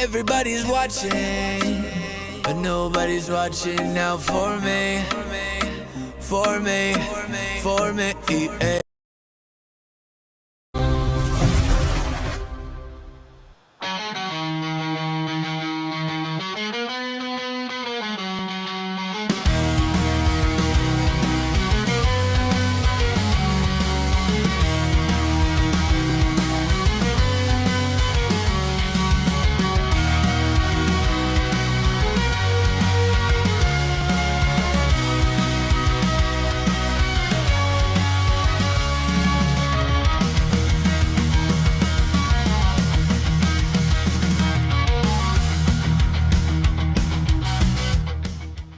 Everybody's watching, but nobody's watching now for me, for me, for me. Yeah.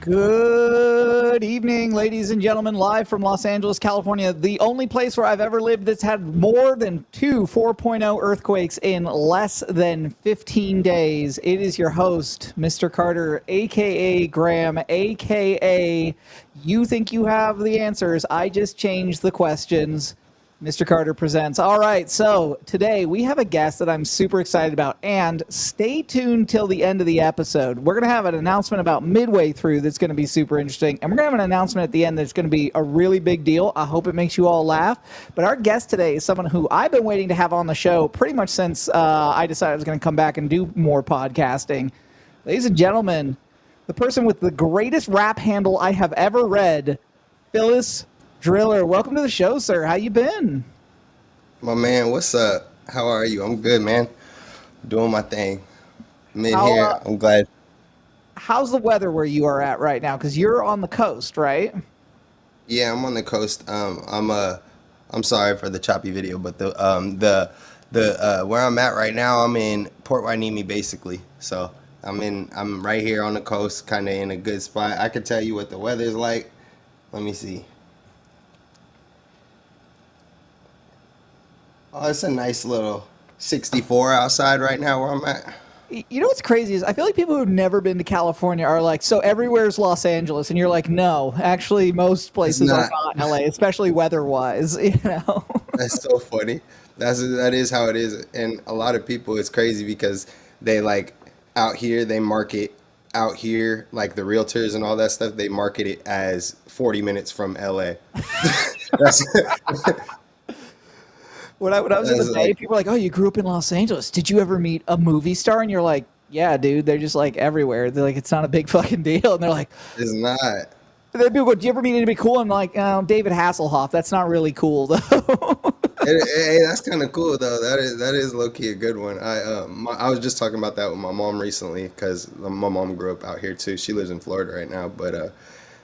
Good evening, ladies and gentlemen, live from Los Angeles, California, the only place where I've ever lived that's had more than two 4.0 earthquakes in less than 15 days. It is your host, Mr. Carter, aka Graham, aka You Think You Have the Answers. I just changed the questions. Mr. Carter presents. All right, so today we have a guest that I'm super excited about, and stay tuned till the end of the episode. We're going to have an announcement about midway through that's going to be super interesting, and we're going to have an announcement at the end that's going to be a really big deal. I hope it makes you all laugh. But our guest today is someone who I've been waiting to have on the show pretty much since I decided I was going to come back and do more podcasting. Ladies and gentlemen, the person with the greatest rap handle I have ever read, Phyllis Driller. Welcome to the show, sir. How you been? My man, what's up? How are you? I'm good, man. Doing my thing. I'm in here. I'm glad. How's the weather where you are at right now? Because you're on the coast, right? Yeah, I'm on the coast. I'm sorry for the choppy video, but the where I'm at right now, I'm in Port Hueneme, basically. So I'm right here on the coast, kind of in a good spot. I could tell you what the weather's like. Let me see. Oh, it's a nice little 64 outside right now where I'm at. You know what's crazy is I feel like people who've never been to California are like, so everywhere's Los Angeles, and you're like, no, actually most places are not LA, especially weather-wise. You know. That's so funny. That is how it is, and a lot of people, it's crazy because they like out here they market out here like the realtors and all that stuff. They market it as 40 minutes from LA. That's When I was in the Bay, people were like, oh, you grew up in Los Angeles. Did you ever meet a movie star? And you're like, yeah, dude. They're just like everywhere. They're like, it's not a big fucking deal. And they're like, it's not. And then people go, do you ever meet anybody cool? I'm like, oh, David Hasselhoff. That's not really cool, though. Hey, that's kind of cool though. That is low key a good one. I was just talking about that with my mom recently because my mom grew up out here too. She lives in Florida right now, but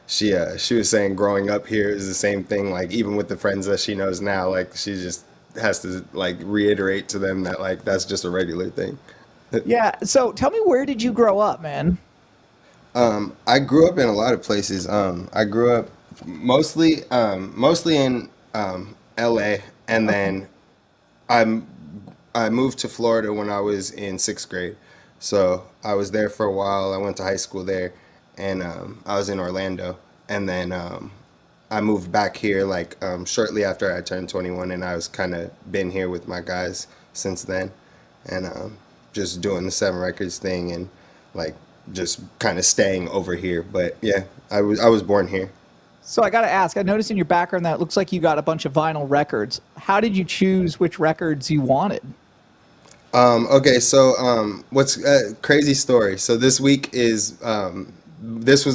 she was saying growing up here is the same thing. Like even with the friends that she knows now, like she just has to like reiterate to them that like that's just a regular thing. Yeah. So tell me, where did you grow up, man? I grew up in a lot of places. I grew up mostly in LA, and then I I moved to Florida when I was in sixth grade. So I was there for a while. I went to high school there, and I was in Orlando, and then I moved back here like shortly after I turned 21, and I was kind of been here with my guys since then, and just doing the Seven Records thing and like just kind of staying over here. But yeah, I was born here. So I got to ask, I noticed in your background that it looks like you got a bunch of vinyl records. How did you choose which records you wanted? Okay, so what's crazy story? So this was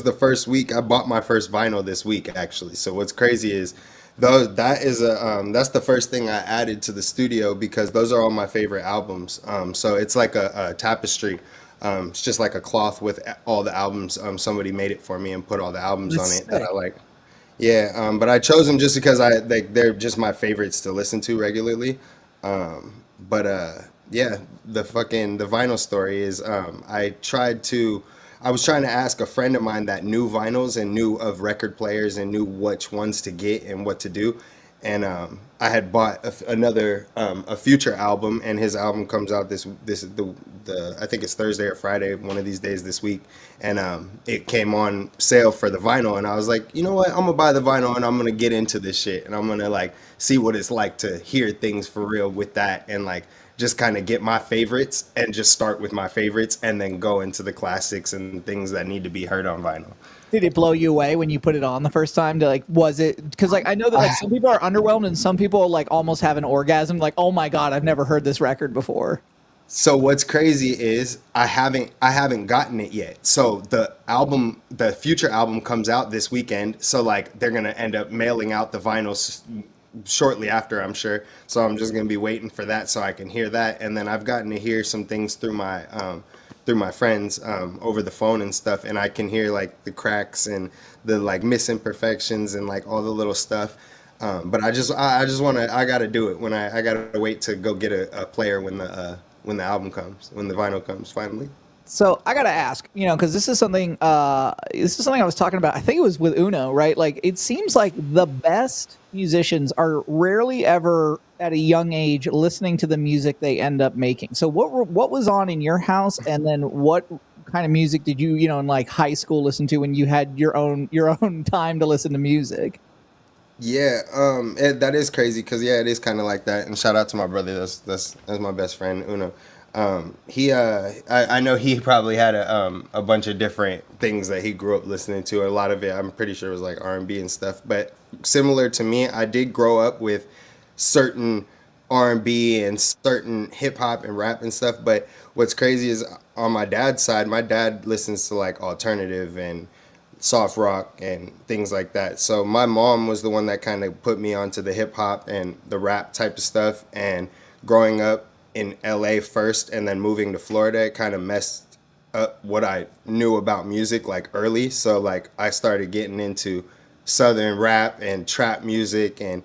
the first week I bought my first vinyl this week actually. So what's crazy is that's the first thing I added to the studio because those are all my favorite albums. So it's like a tapestry. It's just like a cloth with all the albums. Somebody made it for me and put all the albums on That's it that sick. I like. Yeah, but I chose them just because they're just my favorites to listen to regularly. But yeah, the vinyl story is I was trying to ask a friend of mine that knew vinyls and knew of record players and knew which ones to get and what to do. And I had bought a Future album, and his album comes out the I think it's Thursday or Friday, one of these days this week, and it came on sale for the vinyl, and I was like, you know what, I'm gonna buy the vinyl and I'm gonna get into this shit, and I'm gonna like see what it's like to hear things for real with that, and like just kind of get my favorites and just start with my favorites and then go into the classics and things that need to be heard on vinyl. Did it blow you away when you put it on the first time? To like, was it because like I know that like some people are underwhelmed and some people like almost have an orgasm, like, oh my god, I've never heard this record before. So what's crazy is I haven't gotten it yet. So the future album comes out this weekend. So like they're gonna end up mailing out the vinyls shortly after, I'm sure. So I'm just gonna be waiting for that so I can hear that. And then I've gotten to hear some things through my friends over the phone and stuff, and I can hear like the cracks and the like misimperfections and like all the little stuff. But I just want to I gotta do it when I gotta wait to go get a player when the album comes, when the vinyl comes finally. So I gotta ask, because this is something I was talking about. I think it was with Uno, right? Like it seems like the best musicians are rarely ever at a young age listening to the music they end up making. So what was on in your house, and then what kind of music did you, in like high school listen to when you had your own time to listen to music? Yeah, that is crazy because yeah, it is kind of like that. And shout out to my brother. That's my best friend Uno. I know he probably had a bunch of different things that he grew up listening to. A lot of it, I'm pretty sure, was like R&B and stuff. But similar to me, I did grow up with certain R&B and certain hip hop and rap and stuff. But what's crazy is on my dad's side, my dad listens to like alternative and soft rock and things like that. So my mom was the one that kind of put me onto the hip hop and the rap type of stuff. And growing up in LA first and then moving to Florida, it kind of messed up what I knew about music like early. So like I started getting into southern rap and trap music and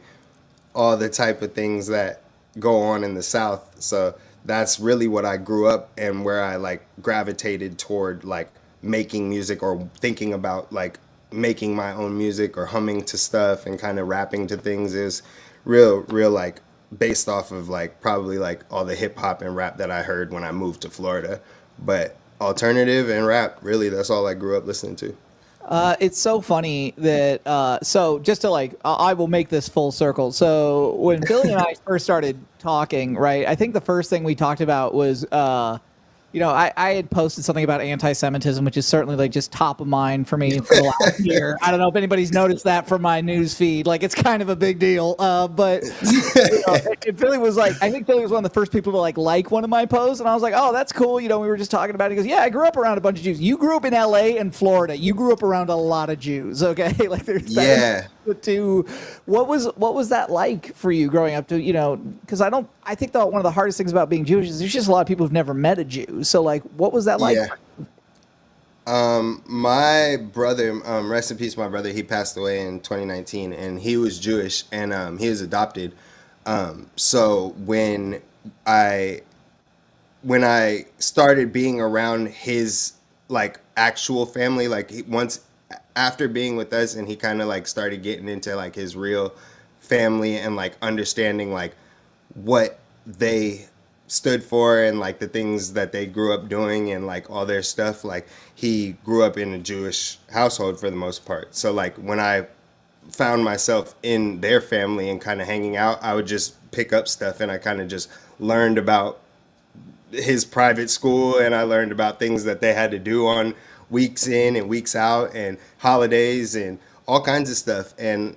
all the type of things that go on in the South. So that's really what I grew up and where I like gravitated toward like making music or thinking about like making my own music or humming to stuff and kind of rapping to things is real like based off of like probably like all the hip hop and rap that I heard when I moved to Florida. But alternative and rap, really, that's all I grew up listening to. It's so funny that so just to like I will make this full circle. So when Billy and I first started talking, right? I think the first thing we talked about was I had posted something about anti-Semitism, which is certainly like just top of mind for me for the last year. I don't know if anybody's noticed that from my news feed. Like it's kind of a big deal. But Billy was like, I think Billy was one of the first people to like one of my posts, and I was like, oh, that's cool. We were just talking about it. He goes, yeah, I grew up around a bunch of Jews. You grew up in LA and Florida. You grew up around a lot of Jews. Okay, like there's Yeah. the two. What was that like for you growing up to, because I think that one of the hardest things about being Jewish is there's just a lot of people who've never met a Jew. So like, what was that like? Yeah. My brother, rest in peace, my brother, he passed away in 2019 and he was Jewish and he was adopted. So I when I started being around his like actual family, like once after being with us and he kind of like started getting into like his real family and like understanding like what they stood for and like the things that they grew up doing and like all their stuff, like he grew up in a Jewish household for the most part. So like when I found myself in their family and kind of hanging out, I would just pick up stuff and I kind of just learned about his private school and I learned about things that they had to do on weeks in and weeks out and holidays and all kinds of stuff. And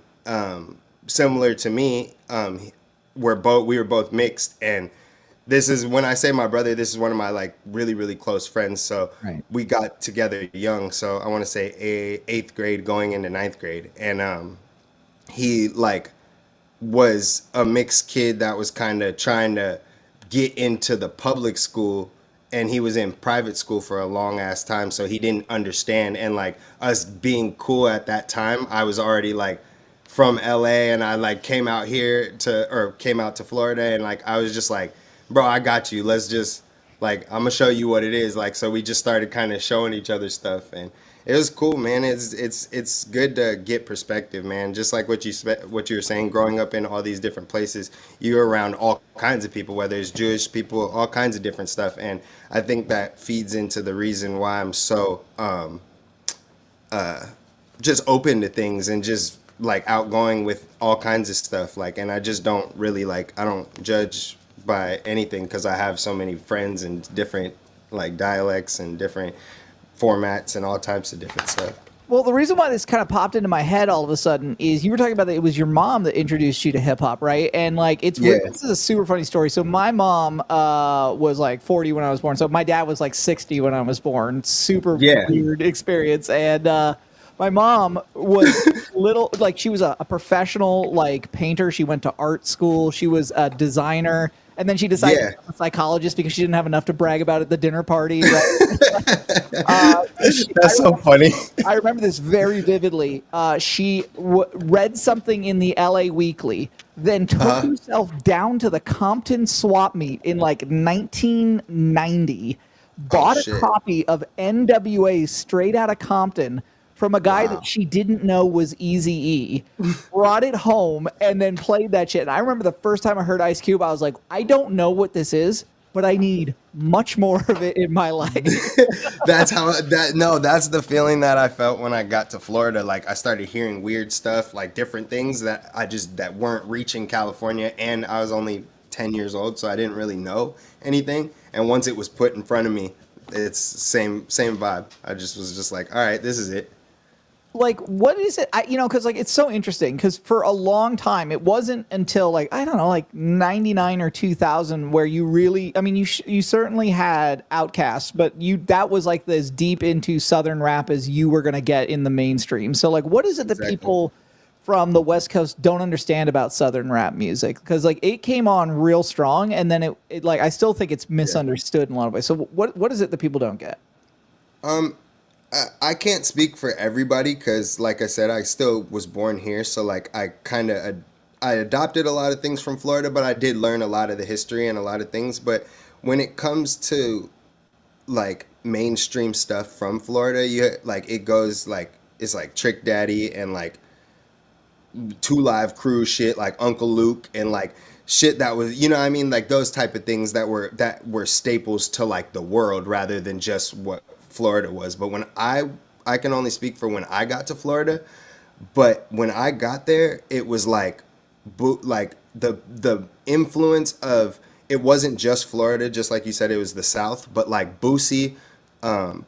similar to me, we were both mixed. And this is when I say my brother, this is one of my like really, really close friends. So Right. we got together young. So I want to say eighth grade going into ninth grade. And he like was a mixed kid that was kind of trying to get into the public school and he was in private school for a long ass time, so he didn't understand. And like us being cool at that time, I was already like from LA and I like came out to Florida and like I was just like, bro, I got you, let's just like I'm gonna show you what it is. Like so we just started kind of showing each other stuff and it was cool, man. It's good to get perspective, man. Just like what you were saying, growing up in all these different places, you're around all kinds of people, whether it's Jewish people, all kinds of different stuff, and I think that feeds into the reason why I'm so just open to things and just like outgoing with all kinds of stuff. Like, and I just don't really like I don't judge by anything because I have so many friends and different like dialects and different formats and all types of different stuff. Well, the reason why this kind of popped into my head all of a sudden is you were talking about that it was your mom that introduced you to hip hop, right? And like Yeah, this is a super funny story. So my mom was like 40 when I was born. So my dad was like 60 when I was born. Super yeah, weird experience. And my mom was little like she was a professional like painter. She went to art school. She was a designer. And then she decided to yeah. become a psychologist because she didn't have enough to brag about at the dinner party, right? I That's so remember funny. I remember this very vividly. She read something in the LA Weekly, then took Uh-huh. herself down to the Compton swap meet in like 1990, Oh bought a shit. copy of NWA Straight Outta Compton from a guy that Wow. she didn't know was Eazy-E, brought it home, and then played that shit. And I remember the first time I heard Ice Cube, I was like, I don't know what this is, but I need much more of it in my life. That's how that no, that's the feeling that I felt when I got to Florida. Like I started hearing weird stuff, like different things that I just that weren't reaching California, and I was only 10 years old, so I didn't really know anything. And once it was put in front of me, it's same vibe. I just was just like, all right, this is it. Like what is it because like it's so interesting because for a long time it wasn't until like I don't know like 99 or 2000 where you really you certainly had Outkast, but you that was like as deep into southern rap as you were going to get in the mainstream. So like what is it that Exactly. people from the west coast don't understand about southern rap music? Because like it came on real strong and then it like I still think it's Yeah. misunderstood in a lot of ways. So what is it that people don't get? I can't speak for everybody because, like I said, I still was born here. So, like, I adopted a lot of things from Florida, but I did learn a lot of the history and a lot of things. But when it comes to like mainstream stuff from Florida, you like it goes like it's like Trick Daddy and like Two Live Crew shit, like Uncle Luke and like shit that was, you know what I mean, like those type of things that were staples to like the world rather than just what Florida was. But when I can only speak for when I got to Florida, but when I got there, it was like like the influence of it wasn't just Florida, just like you said, it was the South, but like Boosie,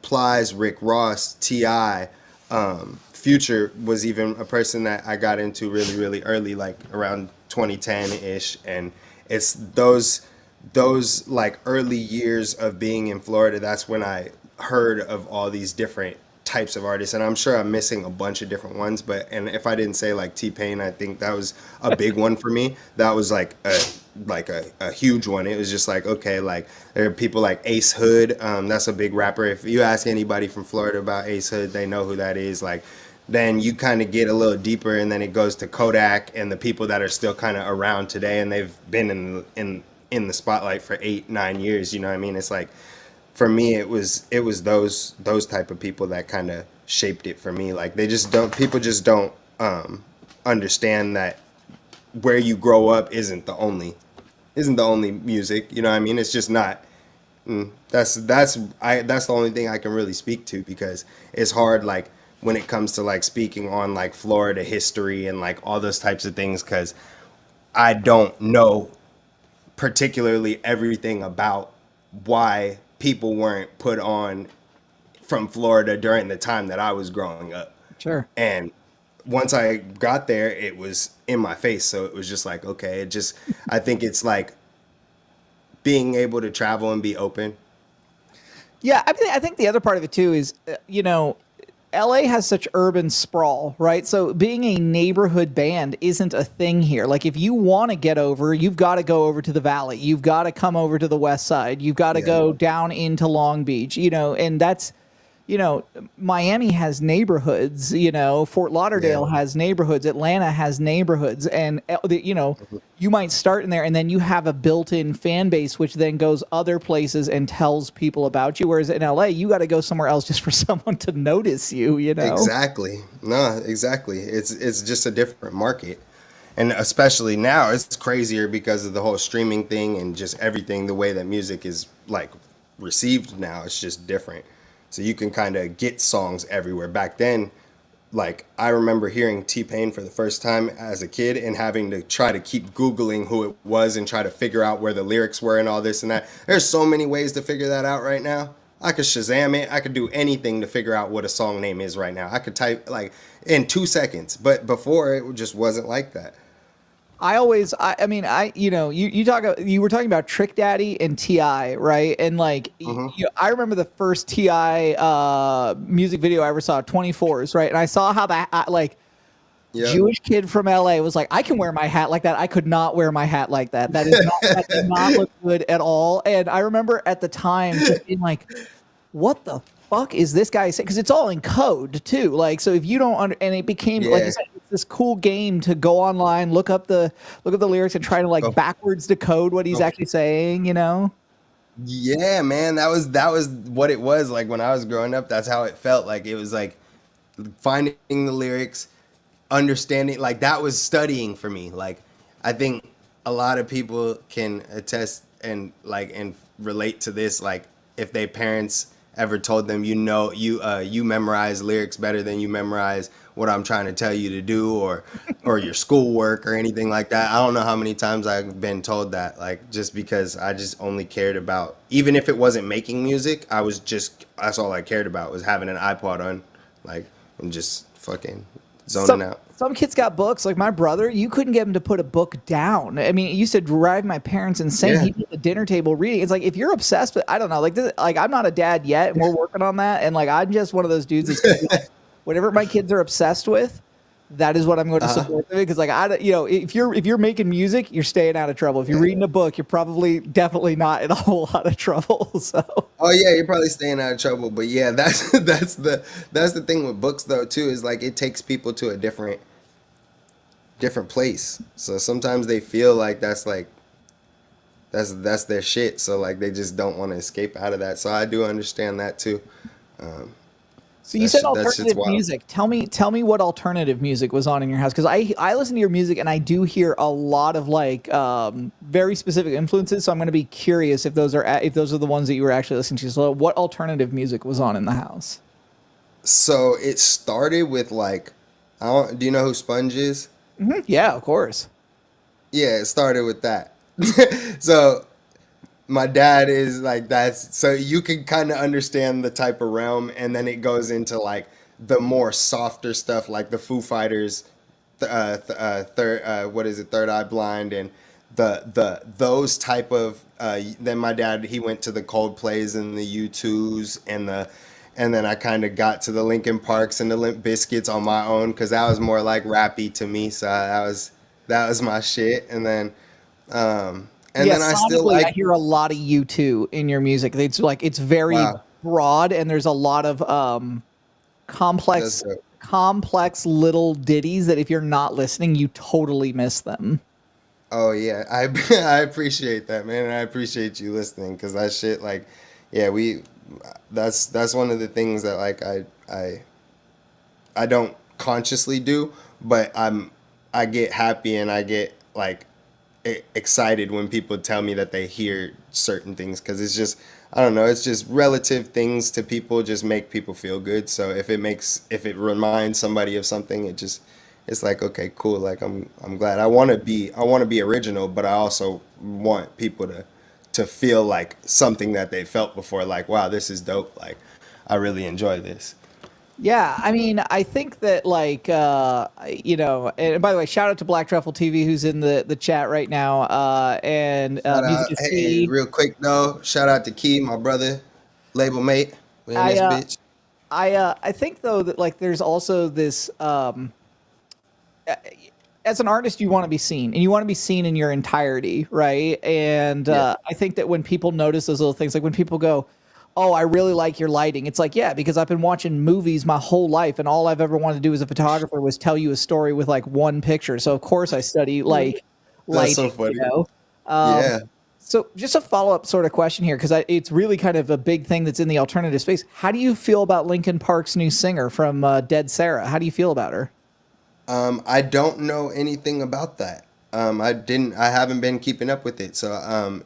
Plies, Rick Ross, Ti, Future was even a person that I got into really really early, like around 2010 ish, and it's those like early years of being in Florida. That's when I heard of all these different types of artists, and I'm sure I'm missing a bunch of different ones. But and if I didn't say like T-Pain, I think that was a big one for me. That was like a huge one. It was just like okay, like there are people like Ace Hood. That's a big rapper. If you ask anybody from Florida about Ace Hood, they know who that is. Like then you kind of get a little deeper, and then it goes to Kodak and the people that are still kind of around today, and they've been in the spotlight for 8 9 years. You know what I mean? It's like for me it was those type of people that kind of shaped it for me. Like they just don't people just don't understand that where you grow up isn't the only music. You know what I mean? It's just not. That's the only thing I can really speak to because it's hard like when it comes to like speaking on like Florida history and like all those types of things because I don't know particularly everything about why people weren't put on from Florida during the time that I was growing up. Sure. And once I got there, it was in my face. So it was just like, okay, I think it's like being able to travel and be open. Yeah, I think the other part of it too is, LA has such urban sprawl, right? So being a neighborhood band isn't a thing here. Like if you want to get over, you've got to go over to the Valley. You've got to come over to the West Side. You've got to Yeah. go down into Long Beach, and that's Miami has neighborhoods, Fort Yeah. Lauderdale has neighborhoods, Atlanta has neighborhoods, and you might start in there, and then you have a built-in fan base, which then goes other places and tells people about you. Whereas in LA, you got to go somewhere else just for someone to notice you. Exactly. No, exactly. It's just a different market. And especially now, it's crazier because of the whole streaming thing and just everything, the way that music is like received now, it's just different. So you can kind of get songs everywhere. Back then, like I remember hearing T-Pain for the first time as a kid and having to try to keep Googling who it was and try to figure out where the lyrics were and all this and that. There's so many ways to figure that out right now. I could Shazam it. I could do anything to figure out what a song name is right now. I could type like in 2 seconds, but before it just wasn't like that. I mean, you were talking about Trick Daddy and Ti, right? And like, I remember the first Ti music video I ever saw, 24s, right? And I saw how that like Yeah. Jewish kid from LA was like, I can wear my hat like that. I could not wear my hat like that. That did not look good at all. And I remember at the time just being like, what the fuck is this guy saying? Because it's all in code too. Like, so if you don't and it became like Yeah. you said, it's this cool game to go online, look up the lyrics and try to like Oh, backwards decode what he's oh. actually saying, you know? Yeah, man, that was what it was like when I was growing up. That's how it felt. Like it was like finding the lyrics, understanding. Like that was studying for me. Like I think a lot of people can attest and relate to this. Like if their parents ever told them, you memorize lyrics better than you memorize what I'm trying to tell you to do, or your schoolwork or anything like that. I don't know how many times I've been told that, like just because I just only cared about, even if it wasn't making music, that's all I cared about was having an iPod on, like, and just fucking zoning Some out. some kids got books. Like my brother, you couldn't get him to put a book down. I mean, it used to drive my parents insane. Yeah. He'd be at the dinner table reading. It's like if you're obsessed with, I don't know, like this, like I'm not a dad yet, and we're working on that. And like I'm just one of those dudes that's gonna be like, whatever my kids are obsessed with, that is what I'm going to Uh-huh. support them because like if you're making music, you're staying out of trouble. If you're reading a book, you're probably definitely not in a whole lot of trouble. So Oh yeah, you're probably staying out of trouble, but yeah, that's the thing with books though too, is like it takes people to a different place. So sometimes they feel like that's their shit. So like they just don't want to escape out of that. So I do understand that too. Um, So you said that shit's alternative wild. music. Tell me what alternative music was on in your house because I listen to your music and I do hear a lot of like very specific influences. So I'm going to be curious if those are the ones that you were actually listening to. So what alternative music was on in the house? So it started with like, do you know who Sponge is? Yeah, of course. Yeah, it started with that. So my dad is like, that's so you can kind of understand the type of realm, and then it goes into like the more softer stuff, like the Foo Fighters, third, what is it, Third Eye Blind, and the those type of. Then my dad, he went to the Coldplays and the U2s and then I kind of got to the Linkin Parks and the Limp Bizkits on my own because that was more like rappy to me. So that was my shit, and Yeah, then I still sonically, I like. hear a lot of U2 in your music. It's like it's very Wow, broad and there's a lot of that's complex dope. complex little ditties that if you're not listening, you totally miss them. Oh yeah, I I appreciate that, man, and I appreciate you listening because that shit, like, yeah, that's one of the things that like I don't consciously do, but I get happy and I get like excited when people tell me that they hear certain things because it's just, I don't know, it's just relative things to people just make people feel good. So if it reminds somebody of something, it's like, okay, cool. Like I'm glad. I want to be original, but I also want people to feel like something that they felt before, like, wow, this is dope. Like I really enjoy this. Yeah, I mean, I think that like and by the way, shout out to Black Truffle TV who's in the chat right now. And Shout music out, is hey, key. real quick though, shout out to Key, my brother, label mate. We in I this uh bitch. I think though that like there's also this as an artist you want to be seen and you want to be seen in your entirety, right? And Yeah. I think that when people notice those little things, like when people go, oh, I really like your lighting, it's like, yeah, because I've been watching movies my whole life and all I've ever wanted to do as a photographer was tell you a story with like one picture, so of course I study like That's so lighting, funny. um, Yeah. so just a follow-up sort of question here because it's really kind of a big thing that's in the alternative space. How do you feel about Linkin Park's new singer from Dead Sarah? How do you feel about her? I don't know anything about that. I haven't been keeping up with it. So,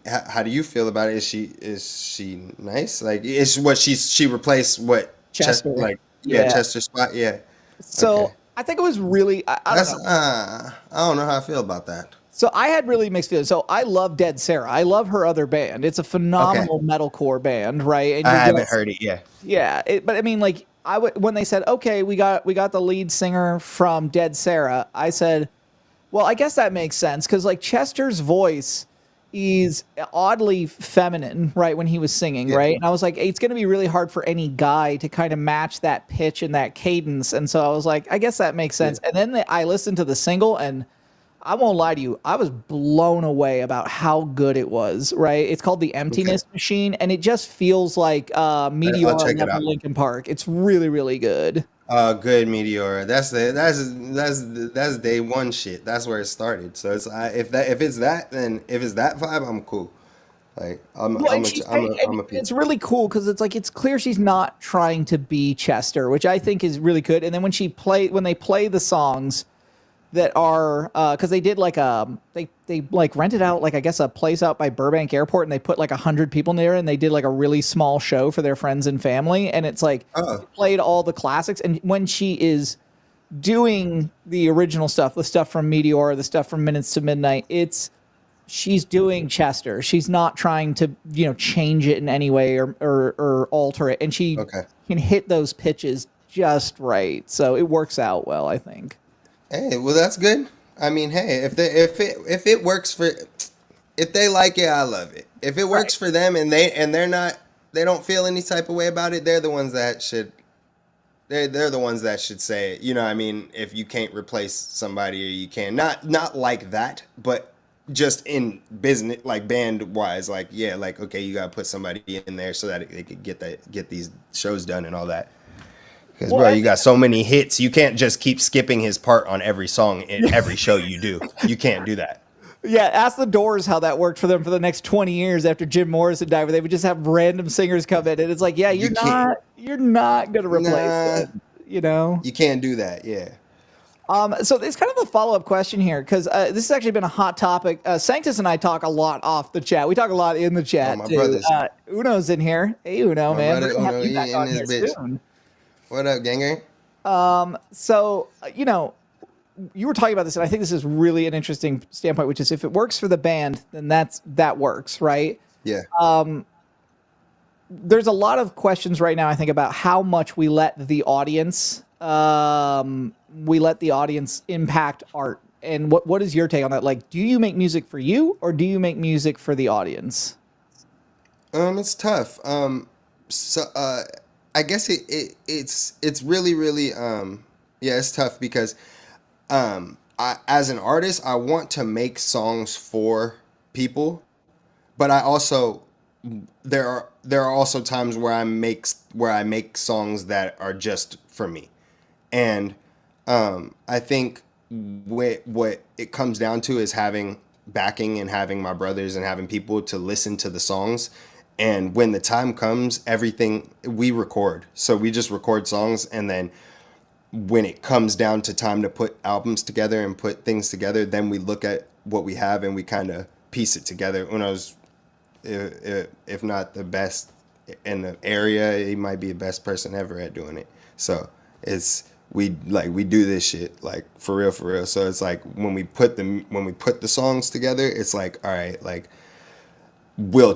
how do you feel about it? Is she nice? Like, is what she replaced what Chester. like, yeah, Yeah. Chester Spot, yeah. So Okay. I think it was really, I don't That's know. I don't know how I feel about that. So I had really mixed feelings. So I love Dead Sarah. I love her other band. It's a Okay. phenomenal metalcore band, right? And I you're haven't just heard it yet. yeah. But I mean, like when they said, okay, we got the lead singer from Dead Sarah, I said, well, I guess that makes sense because like Chester's voice is oddly feminine, right? When he was singing, Yeah. right? And I was like, it's going to be really hard for any guy to kind of match that pitch and that cadence. And so I was like, I guess that makes Yeah. sense. And then I listened to the single and I won't lie to you, I was blown away about how good it was, right? It's called The Okay. Emptiness Machine, and it just feels like I'll Meteora check it Never out. Linkin Park. It's really, really good. Good Meteor. That's day one shit. That's where it started. So it's if it's that, then if it's that vibe, I'm cool. Like Well, and and I'm a peep. it's really cool because it's like it's clear she's not trying to be Chester, which I think is really good. And then when they play the songs that are because they did like they like rented out like I guess a place out by Burbank Airport and they put like 100 people there and they did like a really small show for their friends and family and it's like Oh, they played all the classics and when she is doing the original stuff, the stuff from Meteor, the stuff from Minutes to Midnight, she's doing Chester. She's not trying to change it in any way or alter it, and she okay. can hit those pitches just right. So it works out well, I think. Hey, well that's good. I mean, hey, if it works for if they like it, I love it. If it Right. works for them and they're not they don't feel any type of way about it, they're the ones that should they're the ones that should say it. You know what I mean? If you can't replace somebody or you can. Not like that, but just in business like band wise, like yeah, like okay, you gotta put somebody in there so that they could get these shows done and all that. Because Well, bro, and you got so many hits, you can't just keep skipping his part on every song in every show you do. You can't do that. yeah, ask the Doors how that worked for them for the next 20 years after Jim Morrison died, where they would just have random singers come in, and it's like, yeah, You can't. you're not gonna replace Nah, it, you know. you can't do that. Yeah. So it's kind of a follow-up question here because this has actually been a hot topic. Sanctus and I talk a lot off the chat. We talk a lot in the Oh, chat my too. brothers, Uno's in here. Hey, Uno, my man, we're brother gonna have Uno, you back he in on this here bitch. soon. What up, ganger? So you were talking about this, and I think this is really an interesting standpoint, which is if it works for the band, then that works, right? Yeah. There's a lot of questions right now, I think, about how much we let the audience impact art. And what is your take on that? Like, do you make music for you, or do you make music for the audience? It's tough. So I guess it's really really yeah, it's tough because I as an artist I want to make songs for people, but I also there are also times where I make songs that are just for me. And I think what it comes down to is having backing and having my brothers and having people to listen to the songs. And when the time comes, everything we record. So we just record songs, and then when it comes down to time to put albums together and put things together, then we look at what we have and we kind of piece it together. When I was, if not the best in the area, he might be the best person ever at doing it. So it's we do this shit like for real, for real. So it's like when we put the songs together, it's like all right, like we'll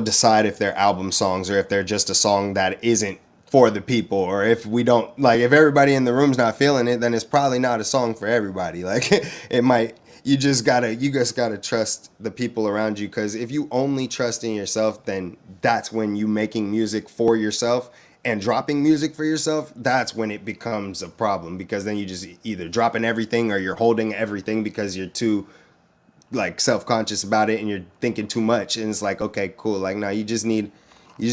decide if they're album songs or if they're just a song that isn't for the people, or if we don't like if everybody in the room's not feeling it, then it's probably not a song for everybody. Like it might you just gotta trust the people around you, because if you only trust in yourself, then that's when you making music for yourself and dropping music for yourself, that's when it becomes a problem, because then you just either dropping everything or you're holding everything because you're too like self-conscious about it and you're thinking too much. And it's like, okay, cool, like no, you just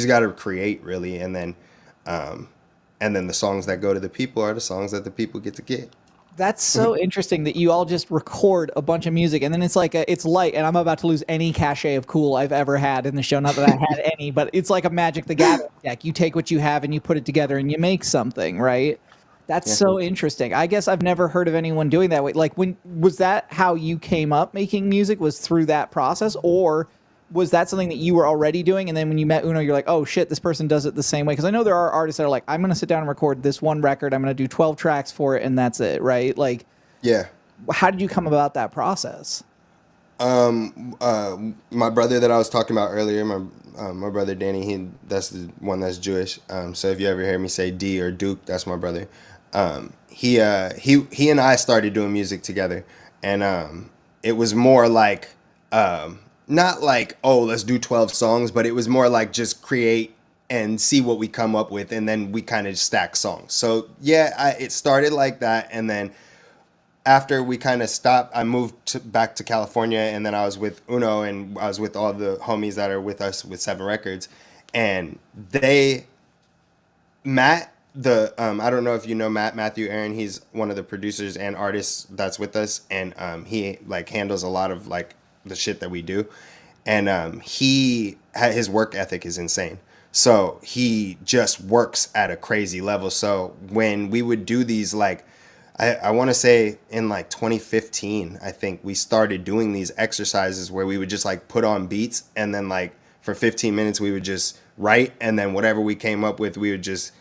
got to create really. And then the songs that go to the people are the songs that the people get to get. That's so interesting that you all just record a bunch of music and then it's like it's light, and I'm about to lose any cachet of cool I've ever had in the show. Not that I had any, but it's like a Magic the Gathering deck. You take what you have and you put it together and you make something, right? That's Yeah. so interesting. I guess I've never heard of anyone doing that way. Like, when was that how you came up making music? Was through that process, or was that something that you were already doing? And then when you met Uno, you're like, oh shit, this person does it the same way. Because I know there are artists that are like, I'm going to sit down and record this one record. I'm going to do 12 tracks for it, and that's it, right? Like, Yeah. how did you come about that process? My brother that I was talking about earlier, my brother Danny, that's the one that's Jewish. So if you ever hear me say D or Duke, that's my brother. He and I started doing music together, and it was more like not like, oh, let's do 12 songs, but it was more like just create and see what we come up with, and then we kind of stack songs. So yeah, it started like that, and then after we kind of stopped, I moved back to California, and then I was with Uno, and I was with all the homies that are with us with Seven Records, and Matt, I don't know if you know Matthew Aaron. He's one of the producers and artists that's with us, and he like handles a lot of like the shit that we do, and his work ethic is insane. So he just works at a crazy level. So when we would do these like, I want to say in like 2015, I think we started doing these exercises where we would just like put on beats, and then like for 15 minutes we would just write, and then whatever we came up with, we would just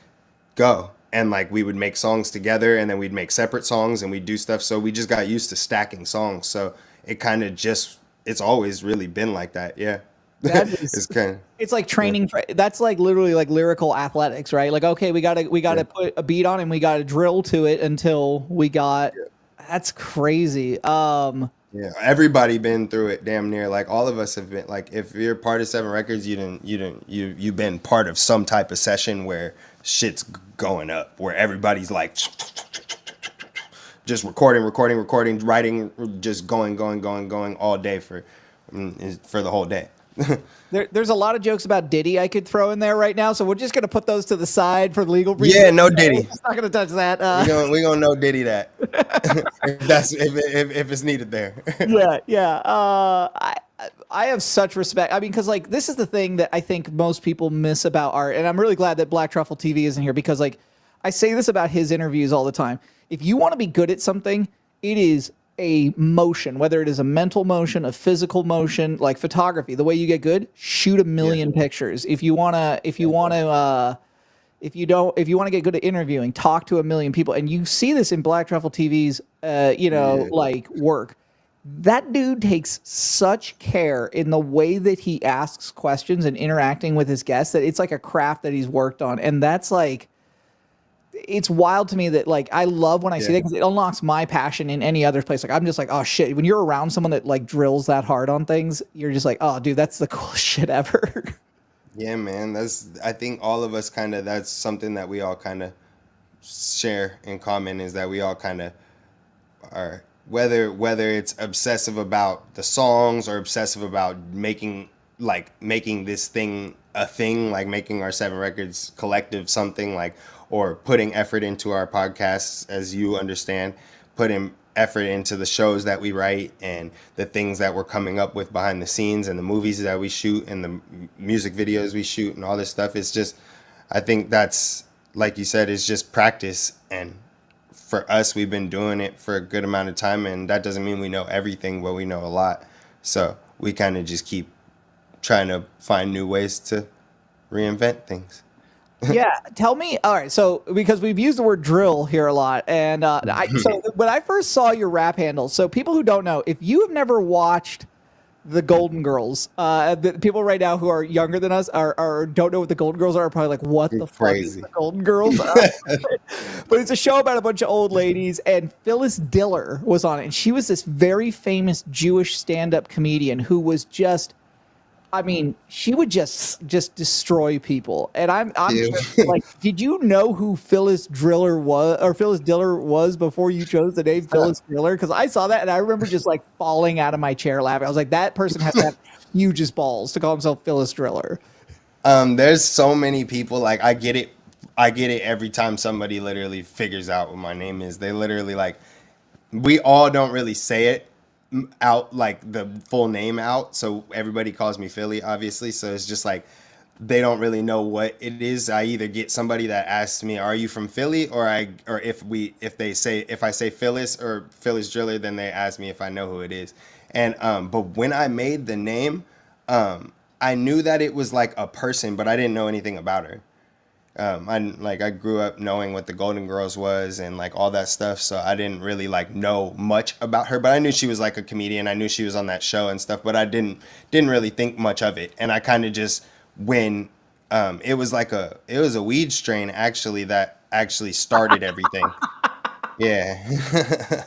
go. And like we would make songs together, and then we'd make separate songs, and we'd do stuff. So we just got used to stacking songs. So it kind of just, it's always really been like that. Yeah. That is, It's kind of, it's like training for, that's like literally like lyrical athletics, right? Like, okay, we gotta put a beat on, and we gotta drill to it until we got, that's crazy. yeah, everybody been through it damn near. Like all of us have been, like if you're part of Seven Records, you've been part of some type of session where shit's going up, where everybody's like just recording, writing, just going all day for the whole day. There's a lot of jokes about Diddy I could throw in there right now, so we're just gonna put those to the side for legal reasons. Yeah, no Diddy. We're just not gonna touch that. We gonna know Diddy that if it's needed there. Yeah. I have such respect. I mean, because like this is the thing that I think most people miss about art, and I'm really glad that Black Truffle TV isn't here, because like I say this about his interviews all the time. If you want to be good at something, it is a motion, whether it is a mental motion, a physical motion, like photography. The way you get good, shoot a million pictures. If you want to get good at interviewing, talk to a million people. And you see this in Black Truffle TV's, like work. That dude takes such care in the way that he asks questions and interacting with his guests that it's like a craft that he's worked on. And that's like, it's wild to me that like, I love when I see that, because it unlocks my passion in any other place. Like, I'm just like, oh shit. When you're around someone that like drills that hard on things, you're just like, oh dude, that's the coolest shit ever. Yeah, man. I think all of us kind of, that's something that we all kind of share in common, is that we all kind of are, whether it's obsessive about the songs or obsessive about making this thing a thing, like making our Seven Records collective something, like, or putting effort into our podcasts, as you understand, putting effort into the shows that we write and the things that we're coming up with behind the scenes and the movies that we shoot and the music videos we shoot and all this stuff. It's just, I think that's, like you said, it's just practice. And for us, we've been doing it for a good amount of time, and that doesn't mean we know everything, but we know a lot. So we kind of just keep trying to find new ways to reinvent things. Yeah, tell me. All right, so because we've used the word drill here a lot, and so when I first saw your rap handle, so people who don't know, if you have never watched the Golden Girls, the people right now who are younger than us are don't know what the Golden Girls are probably like, what the fuck is the Golden Girls? But it's a show about a bunch of old ladies, and Phyllis Diller was on it, and she was this very famous Jewish stand-up comedian who was just, I mean, she would just destroy people. And I'm just like, did you know who Phyllis Diller was before you chose the name Phyllis Diller? Because I saw that and I remember just like falling out of my chair laughing. I was like, that person has to have hugest balls to call himself Phyllis Driller. There's so many people, like I get it every time somebody literally figures out what my name is. They literally, like, we all don't really say it out, like the full name out, so everybody calls me Philly, obviously. So it's just like they don't really know what it is. I either get somebody that asks me, "Are you from Philly?" or if I say Phyllis or Phyllis Driller, then they ask me if I know who it is. And but when I made the name, I knew that it was like a person, but I didn't know anything about her. I grew up knowing what the Golden Girls was and like all that stuff, so I didn't really like know much about her, but I knew she was like a comedian. I knew she was on that show and stuff, but I didn't really think much of it. And I kind of just when it was a weed strain actually that actually started everything. Yeah.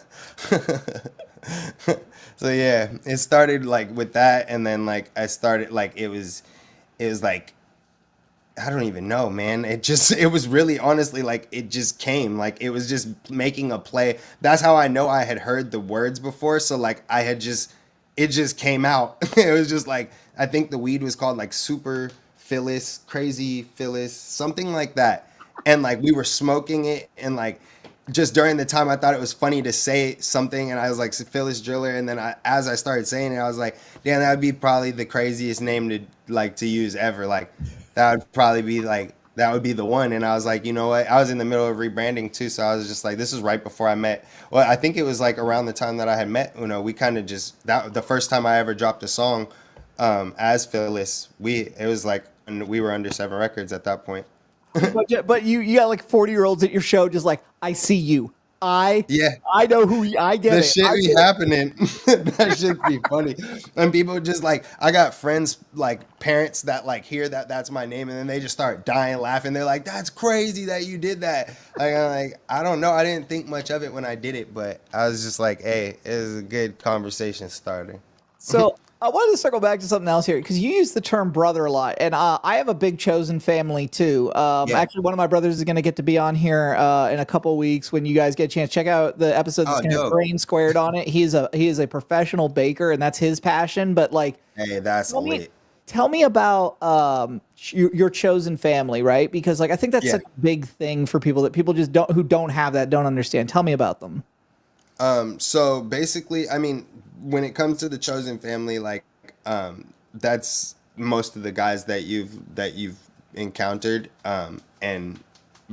So yeah, it started like with that, and then like I started like it was like I don't even know, man. It was really honestly like it just came. Like it was just making a play. That's how I know I had heard the words before. So like it just came out. It was just like, I think the weed was called like Super Phyllis, Crazy Phyllis, something like that. And like we were smoking it, and like just during the time I thought it was funny to say something, and I was like Phyllis Driller, and then as I started saying it, I was like, damn, that would be probably the craziest name to use ever. Like that would probably be like that would be the one. And I was like, you know what? I was in the middle of rebranding too, so I was just like, this is right before I met. Well, I think it was like around the time that I had met Uno. We kind of just that the first time I ever dropped a song as Phyllis. It was like we were under 7 Records at that point. But you got like 40-year-olds at your show, just like, I see you. Yeah. I know who I get The it. shit be happening. That should be funny. And people just like, I got friends, like parents that like hear that that's my name, and then they just start dying laughing. They're like, that's crazy that you did that. I don't know. I didn't think much of it when I did it, but I was just like, hey, it was a good conversation starter. So I wanted to circle back to something else here because you use the term brother a lot, and I have a big chosen family too. Yeah. Actually, one of my brothers is going to get to be on here in a couple weeks when you guys get a chance. Check out the episode that's Oh, going to have dope. Brain Squared on it. He is a professional baker, and that's his passion. But like, Hey, that's tell me, lit. tell me about your chosen family, right? Because like I think that's Yeah. such a big thing for people that people just don't have that, don't understand. Tell me about them. So basically, I mean, when it comes to the chosen family, like that's most of the guys that you've encountered and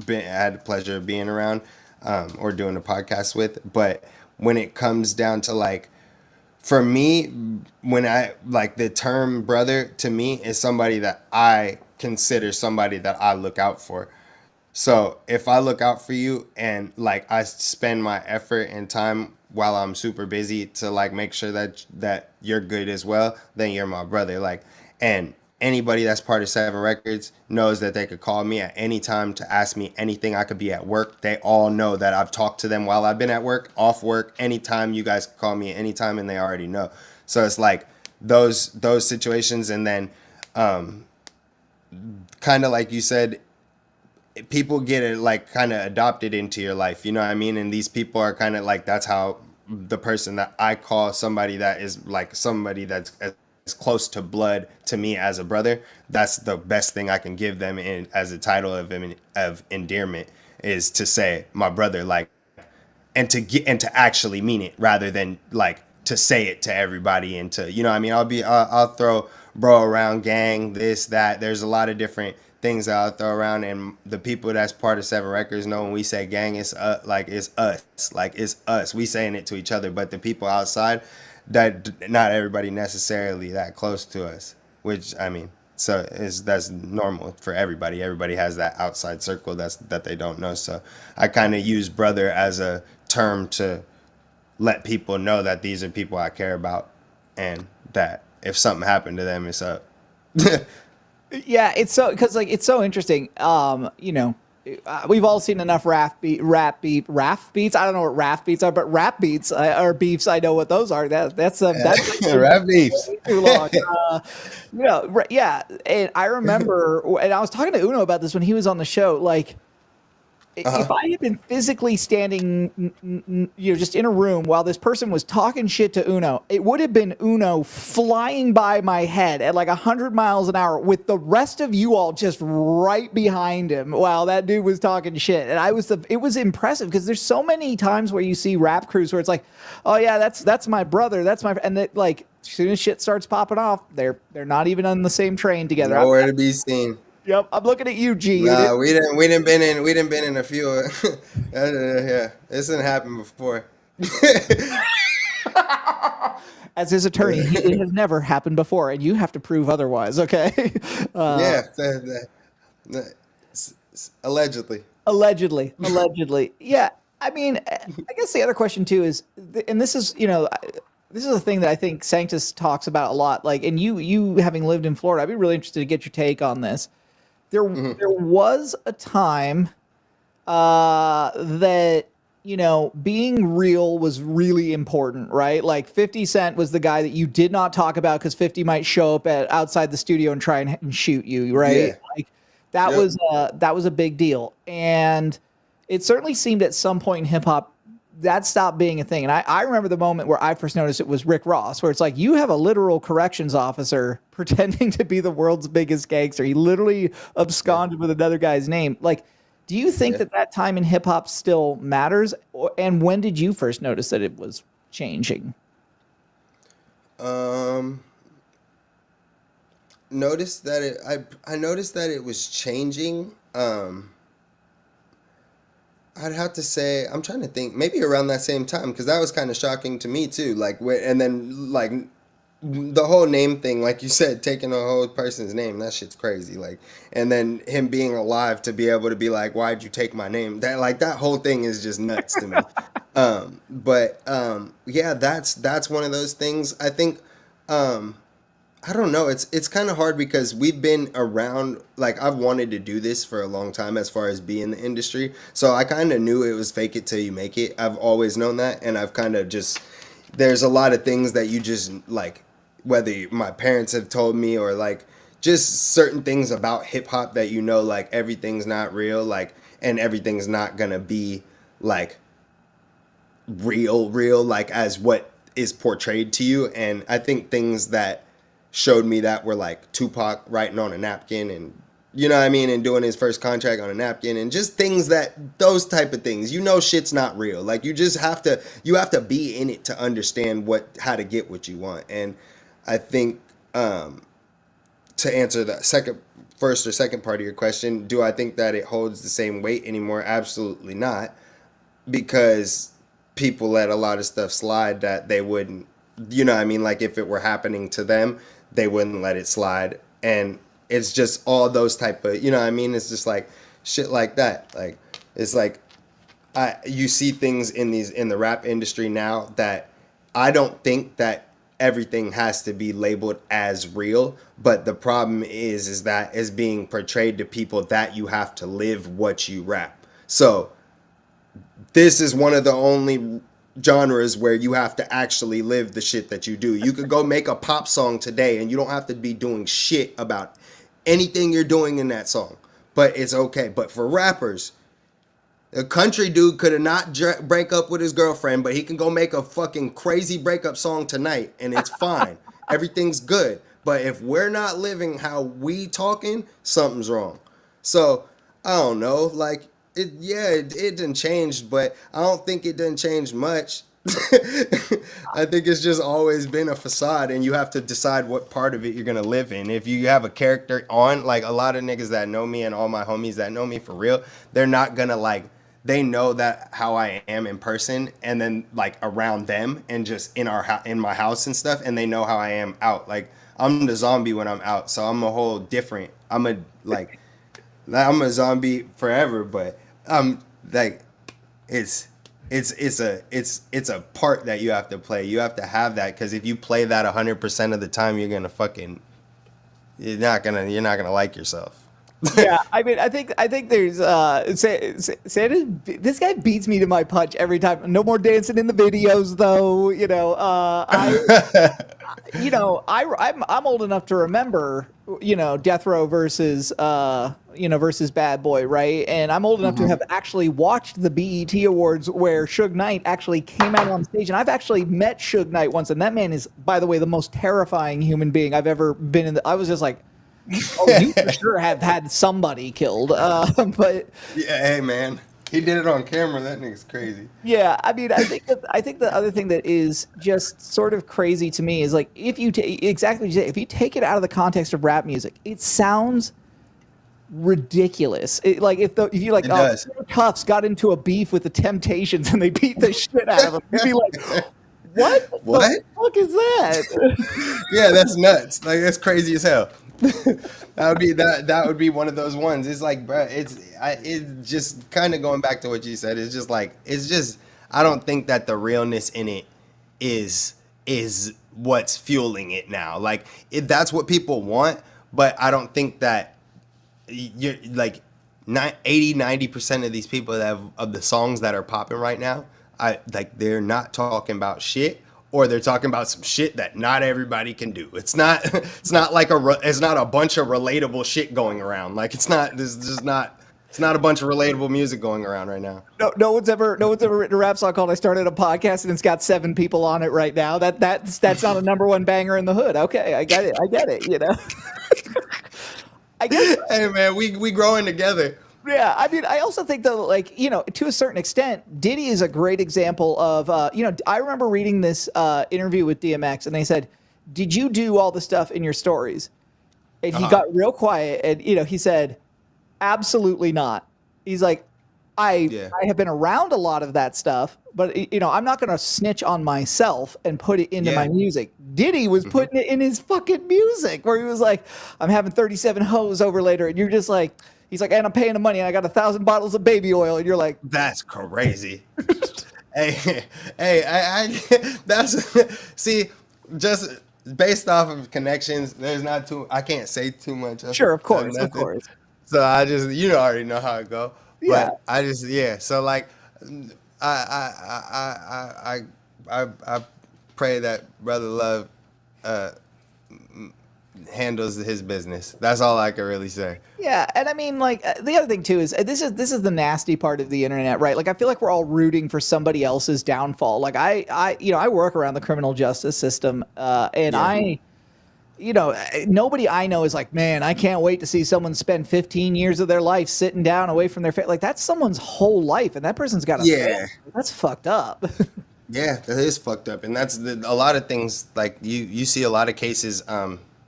had the pleasure of being around or doing a podcast with. But when it comes down to like for me, when I like the term brother to me is somebody that I consider somebody that I look out for. So if I look out for you and like I spend my effort and time while I'm super busy to like make sure that you're good as well, then you're my brother. Like, and anybody that's part of 7 Records knows that they could call me at any time to ask me anything. I could be at work. They all know that I've talked to them while I've been at work, off work, anytime. You guys can call me at any time, and they already know. So it's like those situations, and then kind of like you said, people get it like kind of adopted into your life, you know what I mean? And these people are kind of like, that's how the person that I call somebody that is like somebody that's as close to blood to me as a brother, that's the best thing I can give them in as a title of endearment, is to say my brother, like, and to actually mean it rather than like to say it to everybody, and to, you know what I mean? I'll throw bro around, gang, this, that. There's a lot of different things that I'll throw around, and the people that's part of 7 Records know when we say gang, it's it's us. We saying it to each other, but the people outside, that not everybody necessarily that close to us, which I mean, so that's normal for everybody. Everybody has that outside circle that they don't know. So I kind of use brother as a term to let people know that these are people I care about, and that if something happened to them, it's up. Yeah, it's so because like it's so interesting. We've all seen enough rap beats. I don't know what rap beats are, but rap beats or beefs. I know what those are. That's Rap beefs. too long. Yeah. And I remember, and I was talking to Uno about this when he was on the show. Like, if I had been physically standing, just in a room while this person was talking shit to Uno, it would have been Uno flying by my head at like 100 miles an hour with the rest of you all just right behind him while that dude was talking shit. And it was impressive because there's so many times where you see rap crews where it's like, oh yeah, that's my brother, and that like as soon as shit starts popping off, they're not even on the same train together. Nowhere to be seen. Yep, I'm looking at you, G. Nah, we didn't been in a few. Yeah, this didn't happen before. As his attorney, it has never happened before, and you have to prove otherwise. Okay. Yeah, allegedly. Allegedly. Yeah. I mean, I guess the other question too is, and this is, this is a thing that I think Sanctus talks about a lot. Like, and you having lived in Florida, I'd be really interested to get your take on this. There was a time that being real was really important, right? Like 50 Cent was the guy that you did not talk about because 50 might show up at outside the studio and try and shoot you, right? Yeah. Like that was a big deal. And it certainly seemed at some point in hip hop that stopped being a thing. And I remember the moment where I first noticed it was Rick Ross, where it's like you have a literal corrections officer pretending to be the world's biggest gangster. He literally absconded with another guy's name. Like, do you think that time in hip hop still matters? And when did you first notice that it was changing? Noticed that I noticed that it was changing. I'd have to say, I'm trying to think, maybe around that same time, because that was kind of shocking to me too. Like, and then like the whole name thing, like you said, taking a whole person's name, that shit's crazy. Like, and then him being alive to be able to be like, why'd you take my name? That whole thing is just nuts to me. Yeah, that's one of those things. I think, I don't know. It's kind of hard because we've been around, like I've wanted to do this for a long time as far as being in the industry. So I kind of knew it was fake it till you make it. I've always known that. And I've kind of just, there's a lot of things that you just like, whether my parents have told me or like just certain things about hip hop that like everything's not real, like, and everything's not gonna be like real, like as what is portrayed to you. And I think things that showed me that were like Tupac writing on a napkin and you know what I mean, and doing his first contract on a napkin and just things those type of things, shit's not real. Like you have to be in it to understand how to get what you want. And I think to answer the first or second part of your question, do I think that it holds the same weight anymore? Absolutely not, because people let a lot of stuff slide that they wouldn't, like if it were happening to them, they wouldn't let it slide. And it's just all those type of, it's just like shit like that. Like, it's like, you see things in the rap industry now that I don't think that everything has to be labeled as real, but the problem is that is being portrayed to people that you have to live what you rap. So this is one of the only genres where you have to actually live the shit that you do. You could go make a pop song today and you don't have to be doing shit about anything you're doing in that song, but it's okay. But for rappers, a country dude could have not break up with his girlfriend, but he can go make a fucking crazy breakup song tonight and it's fine. Everything's good. But if we're not living how we talking, something's wrong. So I don't know, like it didn't change, but I don't think it didn't change much. I think it's just always been a facade, and you have to decide what part of it you're gonna live in. If you have a character on, like a lot of niggas that know me and all my homies that know me for real, they're not gonna like, they know that how I am in person, and then like around them and just in my house and stuff, and they know how I am out. Like I'm the zombie when I'm out, so I'm a whole different. I'm a zombie forever, but like it's a part that you have to play. You have to have that, because if you play that 100% of the time, you're not gonna like yourself. Yeah, I mean, I think there's Santa. This guy beats me to my punch every time. No more dancing in the videos, though. I'm old enough to remember, Death Row versus versus Bad Boy, right? And I'm old enough to have actually watched the BET Awards where Suge Knight actually came out on stage, and I've actually met Suge Knight once, and that man is, by the way, the most terrifying human being I've ever been in. I was just like, oh, you for sure have had somebody killed. But yeah, hey man, he did it on camera. That nigga's crazy. Yeah, I mean, I think the other thing that is just sort of crazy to me is like if you exactly what you say, if you take it out of the context of rap music, it sounds ridiculous. If you like, Tufts got into a beef with the Temptations and they beat the shit out of him, you'd be like, What What? the fuck is that? Yeah, that's nuts. Like that's crazy as hell. That would be one of those ones. It's like, bro, it's just kind of going back to what you said. It's just like it's just I don't think that the realness in it is what's fueling it now. Like that's what people want, but I don't think that you're like 80-90% of these people that have of the songs that are popping right now, I like they're not talking about shit or they're talking about some shit that not everybody can do. It's not like it's not a bunch of relatable shit going around. Like it's not a bunch of relatable music going around right now. No one's ever written a rap song called "I Started a Podcast" and it's got 7 people on it right now. That's not a number one banger in the hood. Okay, I get it. You know. I guess. Hey man, we growing together. Yeah, I mean, I also think though, like, you know, to a certain extent, Diddy is a great example of, I remember reading this interview with DMX, and they said, "Did you do all the stuff in your stories?" And he got real quiet, and he said, "Absolutely not." He's like, I have been around a lot of that stuff, but I'm not going to snitch on myself and put it into my music. Diddy was putting it in his fucking music, where he was like, "I'm having 37 hoes over later," and you're just like. He's like, "And I'm paying the money, and I got 1,000 bottles of baby oil," and you're like, "That's crazy." hey, I that's see, just based off of connections. There's not too. I can't say too much. Sure, of course, of course. So I just, already know how it go. Yeah. But I just, So like, I pray that Brother Love handles his business. That's all I can really say. Yeah, and I mean, like, the other thing too is this is the nasty part of the internet, right? Like, I feel like we're all rooting for somebody else's downfall. Like, I work around the criminal justice system, and nobody I know is like, "Man, I can't wait to see someone spend 15 years of their life sitting down away from their family." Like, that's someone's whole life, and that person's got a family. That's fucked up. Yeah, that is fucked up, and that's a lot of things. Like you see a lot of cases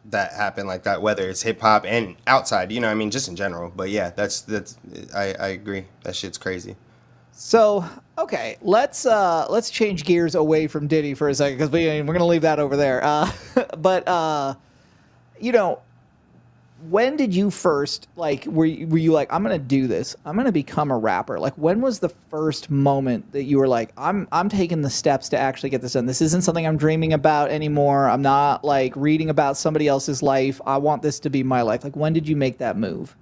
that happen like that, whether it's hip hop and outside. I mean, just in general. But yeah, that's I agree. That shit's crazy. So okay, let's change gears away from Diddy for a second because we're gonna leave that over there. But when did you first were you like, "I'm gonna do this, I'm gonna become a rapper"? Like, when was the first moment that you were like, I'm taking the steps to actually get this done? This isn't something I'm dreaming about anymore. I'm not like reading about somebody else's life. I want this to be my life. Like, when did you make that move?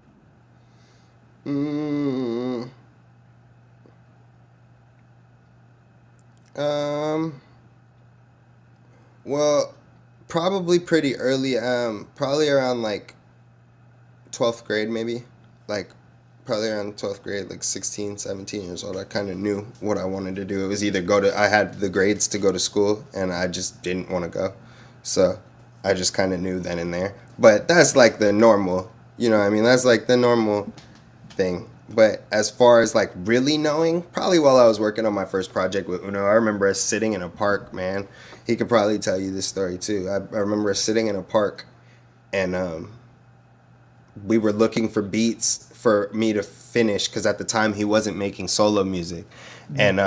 Well, probably pretty early. Probably around like 12th grade, maybe. Like, probably around 12th grade, like 16, 17 years old. I kind of knew what I wanted to do. It was either I had the grades to go to school, and I just didn't want to go. So I just kind of knew then and there. But that's like the normal, I mean? That's like the normal thing. But as far as like really knowing, probably while I was working on my first project with Uno, I remember us sitting in a park, man. He could probably tell you this story too. I remember us sitting in a park, and we were looking for beats for me to finish because at the time he wasn't making solo music, and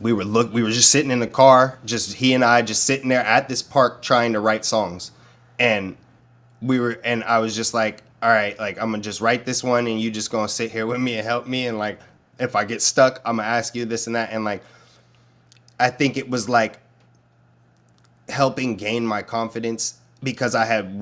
we were just sitting in the car, just he and I just sitting there at this park trying to write songs, and I was just like, "All right, like I'm gonna just write this one, and you just gonna sit here with me and help me, and like if I get stuck, I'm gonna ask you this and that," and like I think it was like helping gain my confidence because I had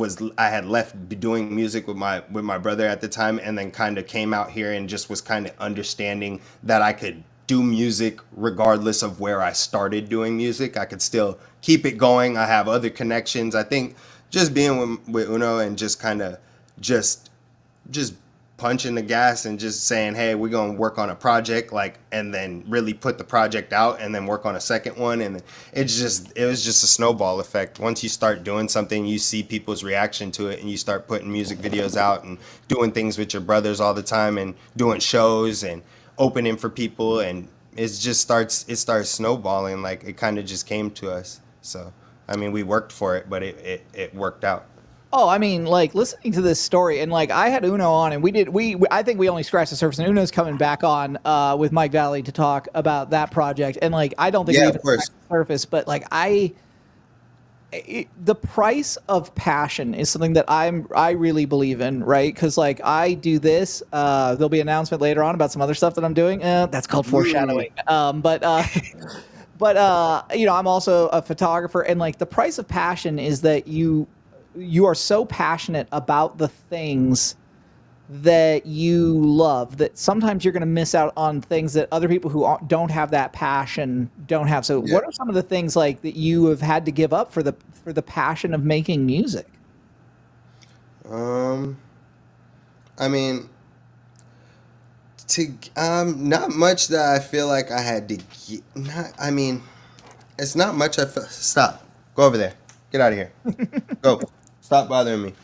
left doing music with my brother at the time, and then kind of came out here and just was kind of understanding that I could do music regardless of where I started doing music. I could still keep it going. I have other connections. I think just being with Uno and just kind of just punching the gas and just saying, "Hey, we're going to work on a project," and then really put the project out and then work on a second one. And it was just a snowball effect. Once you start doing something, you see people's reaction to it, and you start putting music videos out and doing things with your brothers all the time and doing shows and opening for people. And it starts snowballing. Like, it kind of just came to us. So, I mean, we worked for it, but it worked out. Oh, I mean, like listening to this story, and like I had Uno on, and I think we only scratched the surface, and Uno's coming back on with Mike Valley to talk about that project, and like I don't think we Yeah, even of course. scratched the surface, but like the price of passion is something that I really believe in, right? Because like I do this, there'll be an announcement later on about some other stuff that I'm doing. That's called Mm, foreshadowing. But you know, I'm also a photographer, and like the price of passion is that you are so passionate about the things that you love that sometimes you're going to miss out on things that other people who don't have that passion don't have. So yeah. what are some of the things like that you have had to give up for the passion of making music? Um, I mean, not much that I feel like I had to get. Not, I mean, it's not much. Stop. Go over there. Get out of here. Go. Stop bothering me.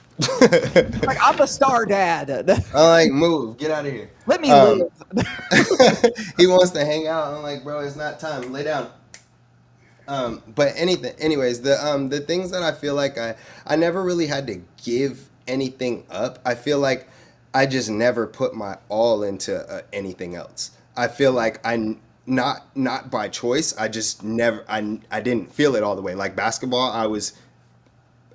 Like I'm the star dad. I'm like, move. Get out of here. Let me live. Um, he wants to hang out. I'm like, bro, it's not time. Lay down. But anyways, the things that I feel like I never really had to give anything up. I feel like I just never put my all into anything else. I feel like not by choice. I just never I didn't feel it all the way. Like basketball, I was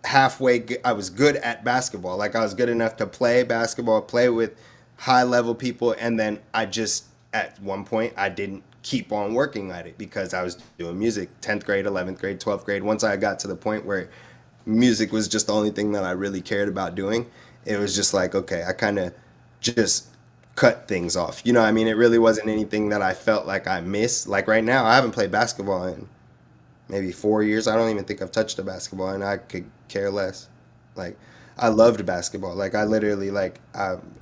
I was good at basketball. Like I was good enough to play basketball, play with high level people, and then I just at one point I didn't keep on working at it because I was doing music 10th grade, 11th grade, 12th grade. Once I got to the point where music was just the only thing that I really cared about doing, it was just like, okay, I kind of just cut things off. You know what I mean? It really wasn't anything that I felt like I missed. Like right now, I haven't played basketball in maybe 4 years. I don't even think I've touched a basketball, and I could care less. Like I loved basketball. Like I literally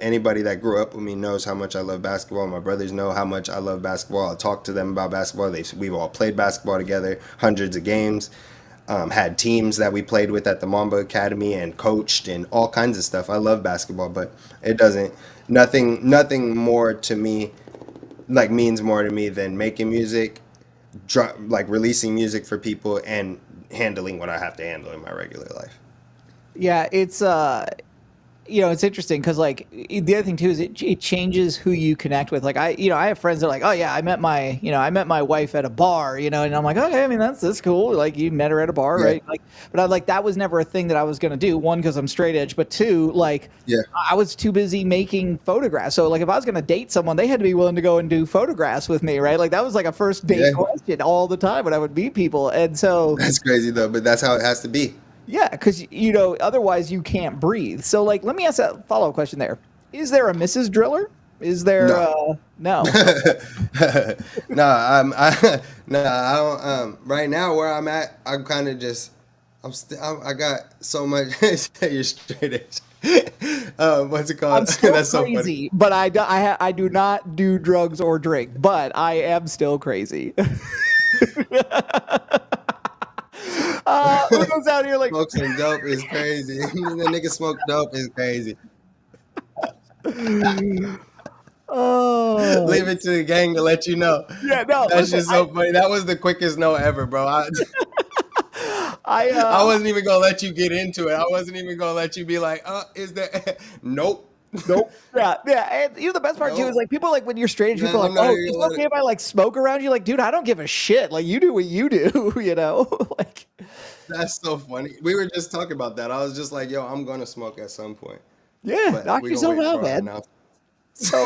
anybody that grew up with me knows how much I love basketball. My brothers know how much I love basketball. I talk to them about basketball. We've all played basketball together, hundreds of games. Had teams that we played with at the Mamba Academy and coached and all kinds of stuff. I love basketball, but it doesn't nothing more to me like means more to me than making music, like releasing music for people and handling what I have to handle in my regular life. Yeah, it's you know, it's interesting because like the other thing too is it changes who you connect with. Like I have friends that are like, oh yeah, I met my wife at a bar, you know, and I'm like, okay, I mean that's cool. Like you met her at a bar, Yeah, right? Like, but I like that was never a thing that I was gonna do. One, because I'm straight edge, but two, like yeah, I was too busy making photographs. So like if I was gonna date someone, they had to be willing to go and do photographs with me, right? Like that was like a first date yeah. question all the time when I would meet people, and so. That's crazy though, but that's how it has to be. Yeah, because you know, otherwise you can't breathe. So, like, let me ask a follow-up question there. Is there a Mrs. Driller? Is there? No. No. No, no, I don't. Right now, where I'm at, I'm kind of just. I got so much. You're straight edge. What's it I'm called? still That's so funny. crazy, but I do not do drugs or drink, but I am still crazy. Who goes out here like? Smoke some dope is crazy. The nigga smoke dope is crazy. Oh, Leave it to the gang to let you know. yeah, no. That's Listen, just so funny. That was the quickest no ever, bro. I I wasn't even gonna let you get into it. I wasn't even gonna let you be like, is that? Nope. Nope. Yeah, yeah. And you know the best part too is Nope. like people like when you're strange, No, people are I'm like, not oh, even is it gonna let okay it. if I like smoke around you? Like, dude, I don't give a shit. Like you do what you do, you know? Like, That's so funny. We were just talking about that. I was just like, yo, I'm gonna smoke at some point, yeah, but knock we gonna yourself wait out, for our man. announcement. So,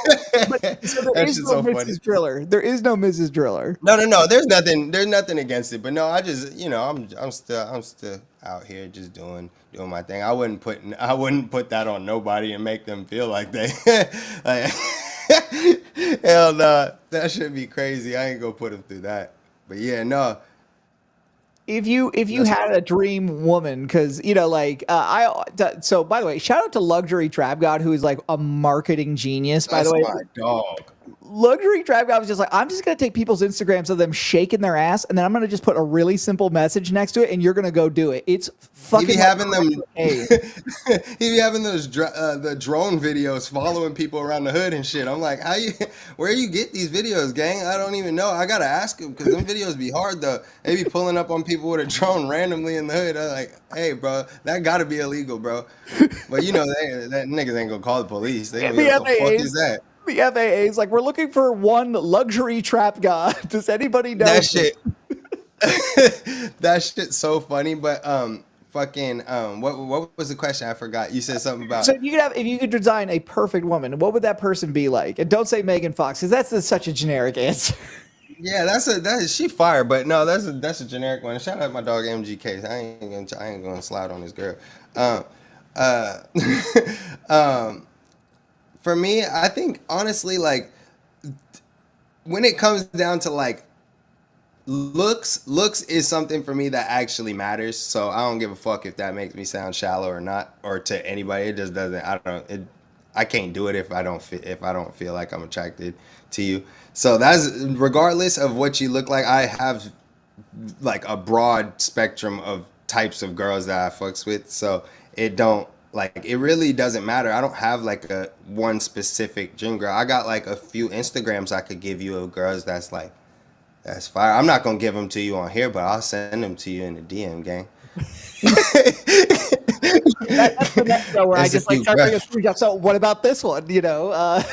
but so there That's is just no so funny. Mrs. Driller. There is no Mrs. Driller. No, no, no. There's nothing against it. But no, I just, I'm still out here just doing my thing. I wouldn't put that on nobody and make them feel like they, like, hell no, that should be crazy. I ain't gonna put them through that. But yeah, no, If you that's had a dream woman, because you know, like so by the way, shout out to Luxury Trap God, who is like a marketing genius, by the that's way. my dog. luxury trap guy was just like, I'm just gonna take people's Instagrams of them shaking their ass, and then I'm gonna just put a really simple message next to it, and you're gonna go do it. It's He be fucking having them. hey. He be having those the drone videos following people around the hood and shit. I'm like, where you get these videos, gang? I don't even know. I gotta ask him because them videos be hard though. They be pulling up on people with a drone randomly in the hood. I'm like, hey, bro, that gotta be illegal, bro. But you know, that niggas ain't gonna call the police. They gonna be like, what the fuck is that? The FAA is like, we're looking for one luxury trap god. Does anybody know That shit. That shit's so funny. But fucking what was the question? I forgot. You said something about. So you could have, if you could design a perfect woman, what would that person be like? And don't say Megan Fox, because that's such a generic answer. Yeah, she fire, but no, that's a generic one. Shout out my dog MGK. I ain't gonna slide on this girl. Uh, for me, I think honestly, like when it comes down to like looks is something for me that actually matters. So I don't give a fuck if that makes me sound shallow or not, or to anybody. It just doesn't. I can't do it if I don't feel like I'm attracted to you. So that's regardless of what you look like. I have like a broad spectrum of types of girls that I fucks with. So it really doesn't matter. I don't have like a one specific dream girl. I got like a few Instagrams I could give you of girls that's fire. I'm not gonna give them to you on here, but I'll send them to you in the DM, gang. That's the next show where I just like start bringing screenshots. So what about this one? You know,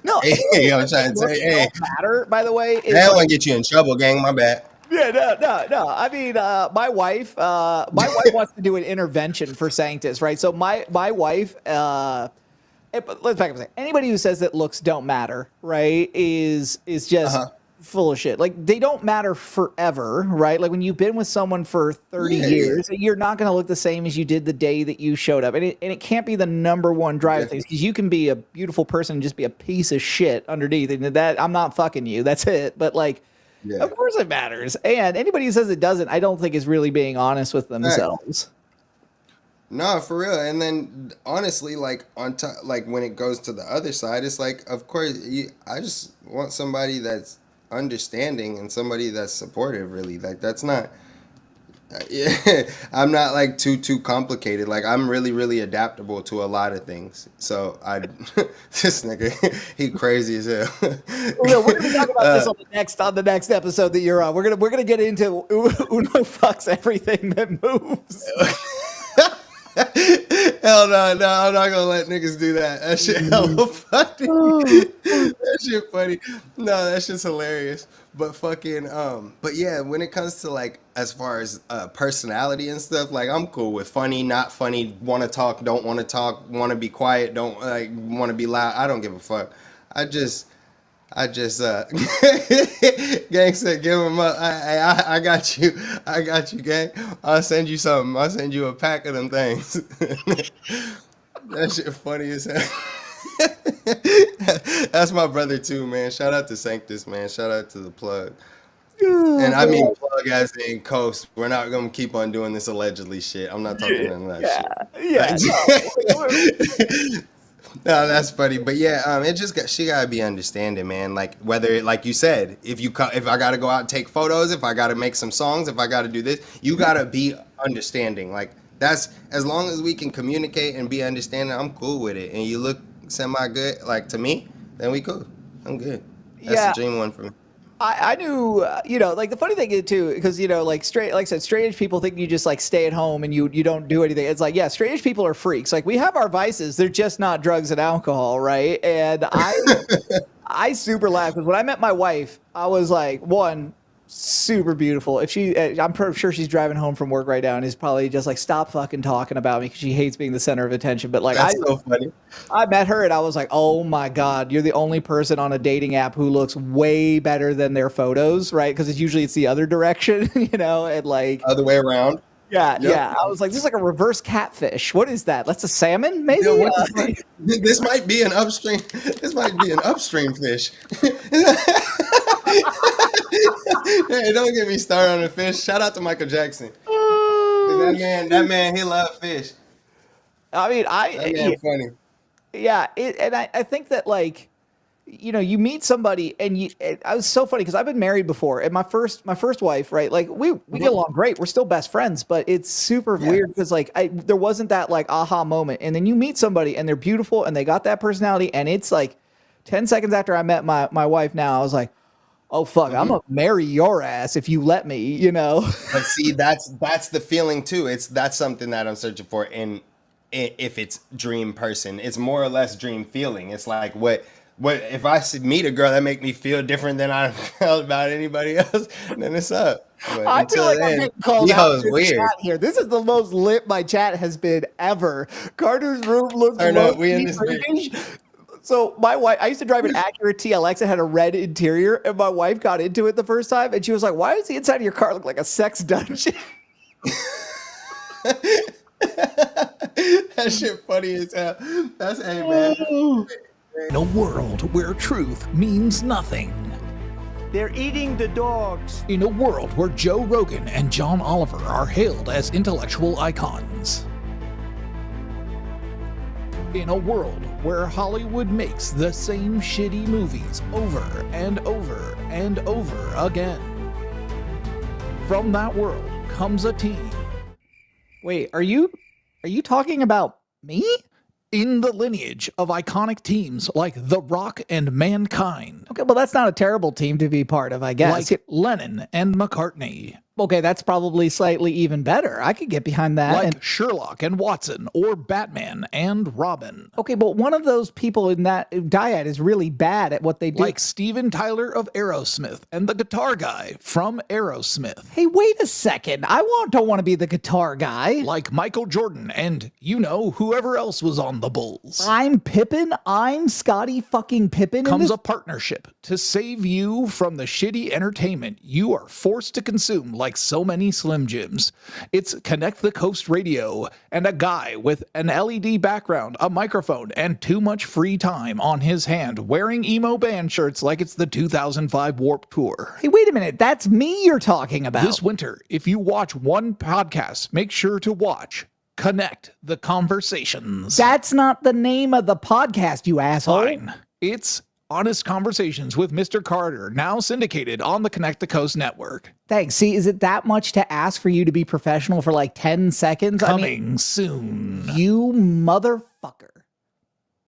no. Hey, I'm trying to say, hey, matter. By the way, that won't get you in trouble, gang. My bad. Yeah, no. I mean, my wife wants to do an intervention for Sanctus, right? So my wife, let's back up and say, anybody who says that looks don't matter, right, is just full of shit. Like, they don't matter forever, right? Like, when you've been with someone for 30 years, you're not going to look the same as you did the day that you showed up. And it can't be the number one drive of things, because you can be a beautiful person and just be a piece of shit underneath. And that, I'm not fucking you. That's it. But, like, of course it matters. And anybody who says it doesn't, I don't think is really being honest with themselves. No, for real. And then honestly, like on top, like when it goes to the other side, it's like, of course, I just want somebody that's understanding and somebody that's supportive. Really, like that's not. I'm not like too complicated. Like I'm really adaptable to a lot of things. So this nigga, he crazy as hell. Well, we're gonna talk about this on the next episode that you're on. We're gonna get into Uno fucks everything that moves. Hell no, I'm not gonna let niggas do that. That shit hella funny. That shit funny. No, that shit's hilarious. But fucking, but yeah, when it comes to like, as far as personality and stuff, like I'm cool with funny, not funny, want to talk, don't want to talk, want to be quiet, don't like, want to be loud. I don't give a fuck. I just, gang said, give him up. I got you, gang. I'll send you something. I'll send you a pack of them things. That shit funny as hell. That's my brother too, man. Shout out to Sanctus, man. Shout out to the plug. And I mean plug as in Coast. We're not gonna keep on doing this allegedly shit. I'm not talking none of that shit. Yeah. No, that's funny, but yeah, she gotta be understanding, man. Like whether, like you said, if I gotta go out and take photos, if I gotta make some songs, if I gotta do this, you gotta be understanding. Like that's, as long as we can communicate and be understanding, I'm cool with it. And you look semi good, like to me, then we cool. I'm good. That's the dream one for me. I knew, like the funny thing is too, because, like I said, straight edge people think you just like stay at home and you don't do anything. It's like, yeah, straight edge people are freaks. Like we have our vices. They're just not drugs and alcohol. Right. And I super laughed because when I met my wife, I was like, one, super beautiful. I'm sure she's driving home from work right now and is probably just like, stop fucking talking about me because she hates being the center of attention. But like, that's so funny. I met her and I was like, oh my God, you're the only person on a dating app who looks way better than their photos, right? Because it's the other direction, and like other way around. Yeah, yep. Yeah. I was like, this is like a reverse catfish. What is that? That's a salmon, maybe? This might be an upstream. This might be an upstream fish. Hey, don't get me started on the fish. Shout out to Michael Jackson. That man, he loved fish. I mean, that man funny. Yeah, and I think that like you meet somebody and I was so funny because I've been married before, and my first wife, right? Like we get along great. We're still best friends, but it's super weird because like there wasn't that like aha moment. And then you meet somebody and they're beautiful and they got that personality, and it's like 10 seconds after I met my wife now, I was like, oh fuck, I'm gonna marry your ass if you let me, But see, that's the feeling too. That's something that I'm searching for if it's dream person. It's more or less dream feeling. It's like what if I meet a girl that make me feel different than I felt about anybody else, then it's up. But I feel like I'm getting called out is in the weird. chat here. This is the most lit my chat has been ever. Carter's room looks We in this freakish. So my wife, I used to drive an Acura TLX that had a red interior, and my wife got into it the first time, and she was like, "Why does the inside of your car look like a sex dungeon?" That shit funny as hell. That's man. In a world where truth means nothing. They're eating the dogs. In a world where Joe Rogan and John Oliver are hailed as intellectual icons. In a world where Hollywood makes the same shitty movies over and over and over again. From that world comes a team. Wait, are you talking about me? In the lineage of iconic teams like The Rock and Mankind. Okay, well, that's not a terrible team to be part of, I guess. Like Lennon and McCartney. Okay, that's probably slightly even better. I could get behind that. Like Sherlock and Watson, or Batman and Robin. Okay, but one of those people in that dyad is really bad at what they do. Like Steven Tyler of Aerosmith and the guitar guy from Aerosmith. Hey, wait a second. I don't want to be the guitar guy. Like Michael Jordan and, whoever else was on the Bulls. I'm Pippen. I'm Scottie fucking Pippen. Comes a partnership to save you from the shitty entertainment you are forced to consume like so many Slim Jims. It's Connect the Coast Radio and a guy with an LED background, a microphone, and too much free time on his hand wearing emo band shirts like it's the 2005 Warped Tour. Hey, wait a minute. That's me you're talking about. This winter, if you watch one podcast, make sure to watch Connect the Conversations. That's not the name of the podcast, you asshole. Fine. It's Honest Conversations with Mr. Carter, now syndicated on the Connect the Coast network. Thanks. See, is it that much to ask for you to be professional for like 10 seconds? Coming soon. You motherfucker.